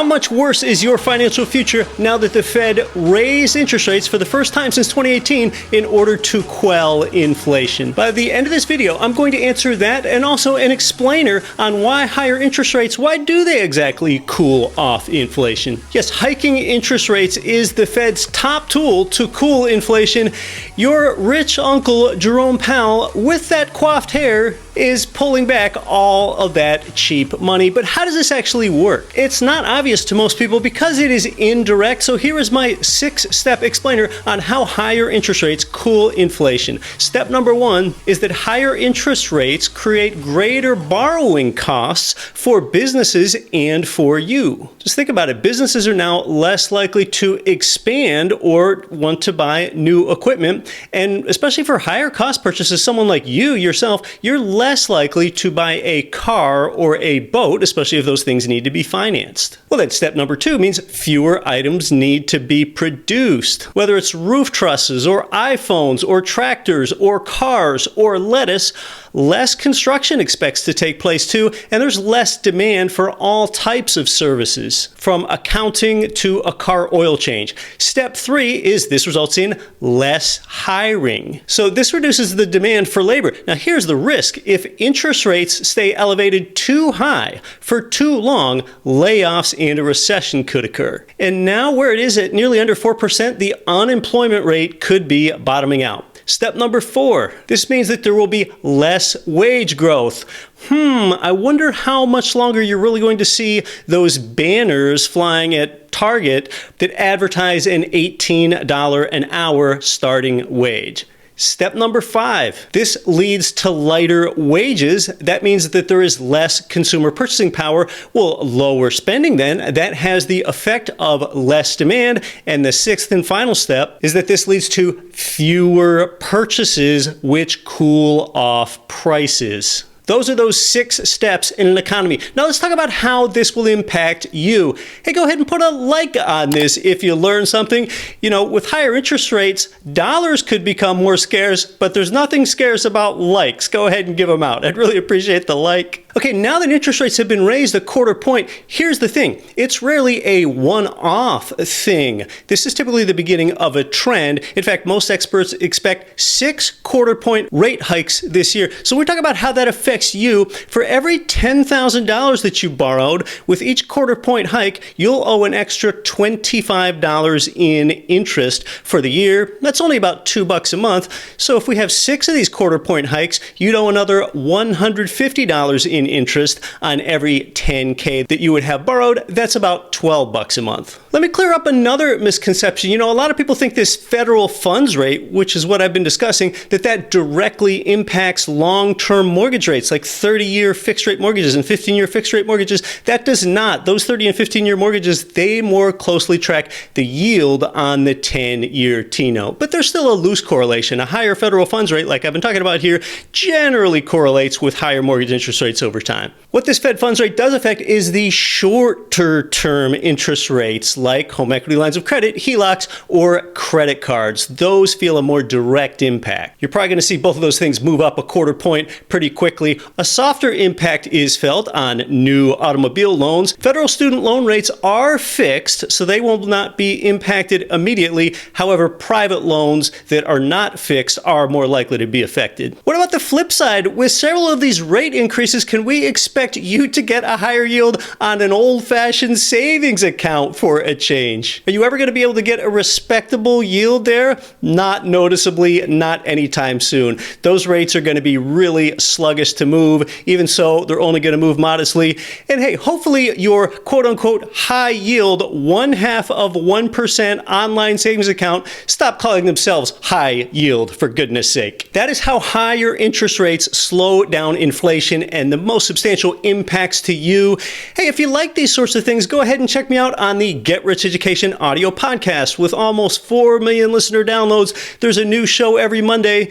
much worse is your financial future now that the Fed raised interest rates for the first time since 2018 in order to quell inflation? By the end of this video, I'm going to answer that and also an explainer on why higher interest rates, why do they exactly cool off inflation? Yes, hiking interest rates is the Fed's top tool to cool inflation. Your rich uncle Jerome Powell, with that coiffed hair, is pulling back all of that cheap money. But how does this actually work? It's not obvious to most people because it is indirect. So here is my 6-step explainer on how higher interest rates cool inflation. Step number 1 is that higher interest rates create greater borrowing costs for businesses and for you. Just think about it. Businesses are now less likely to expand or want to buy new equipment. And especially for higher cost purchases, someone like you yourself, you're less likely to buy a car or a boat, especially if those things need to be financed. Well, then step number 2 means fewer items need to be produced. Whether it's roof trusses or iPhones or tractors or cars or lettuce, less construction expects to take place too, and there's less demand for all types of services, from accounting to a car oil change. Step 3 is this results in less hiring. So this reduces the demand for labor. Now here's the risk. If interest rates stay elevated too high for too long, layoffs and a recession could occur. And now where it is at nearly under 4%, the unemployment rate could be bottoming out. Step number 4, this means that there will be less wage growth. I wonder how much longer you're really going to see those banners flying at Target that advertise an $18 an hour starting wage. Step number 5, this leads to lighter wages. That means that there is less consumer purchasing power. Well, lower spending then, that has the effect of less demand. And the 6th and final step is that this leads to fewer purchases, which cool off prices. Those are those 6 steps in an economy. Now let's talk about how this will impact you. Hey, go ahead and put a like on this if you learn something. You know, with higher interest rates, dollars could become more scarce, but there's nothing scarce about likes. Go ahead and give them out. I'd really appreciate the like. Okay, now that interest rates have been raised a quarter point, here's the thing. It's rarely a one-off thing. This is typically the beginning of a trend. In fact, most experts expect 6 quarter-point rate hikes this year. So we're talking about how that affects you. For every $10,000 that you borrowed, with each quarter-point hike, you'll owe an extra $25 in interest for the year. That's only about $2 a month. So if we have 6 of these quarter-point hikes, you'd owe another $150 in interest on every $10K that you would have borrowed. That's about $12 a month. Let me clear up another misconception. You know, a lot of people think this federal funds rate, which is what I've been discussing, that directly impacts long-term mortgage rates, like 30-year fixed rate mortgages and 15-year fixed rate mortgages. That does not. Those 30 and 15-year mortgages, they more closely track the yield on the 10-year T-note. But there's still a loose correlation. A higher federal funds rate, like I've been talking about here, generally correlates with higher mortgage interest rates over time. What this Fed funds rate does affect is the shorter term interest rates, like home equity lines of credit, HELOCs, or credit cards. Those feel a more direct impact. You're probably going to see both of those things move up a quarter point pretty quickly. A softer impact is felt on new automobile loans. Federal student loan rates are fixed, so they will not be impacted immediately. However, private loans that are not fixed are more likely to be affected. What about the flip side? With several of these rate increases, can we expect you to get a higher yield on an old-fashioned savings account for a change? Are you ever going to be able to get a respectable yield there? Not noticeably, not anytime soon. Those rates are going to be really sluggish to move. Even so, they're only going to move modestly. And hey, hopefully your quote-unquote high yield 0.5% online savings account stop calling themselves high yield, for goodness sake. That is how higher interest rates slow down inflation and the most substantial impacts to you. Hey, if you like these sorts of things, go ahead and check me out on the Get Rich Education audio podcast. With almost 4 million listener downloads, there's a new show every Monday.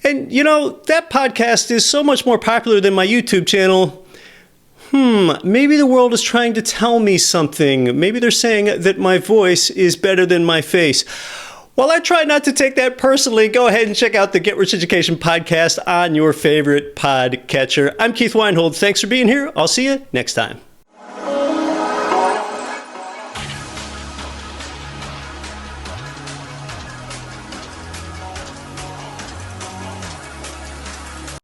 And you know, that podcast is so much more popular than my YouTube channel. Maybe the world is trying to tell me something. Maybe they're saying that my voice is better than my face. While I try not to take that personally, go ahead and check out the Get Rich Education podcast on your favorite podcatcher. I'm Keith Weinhold. Thanks for being here. I'll see you next time.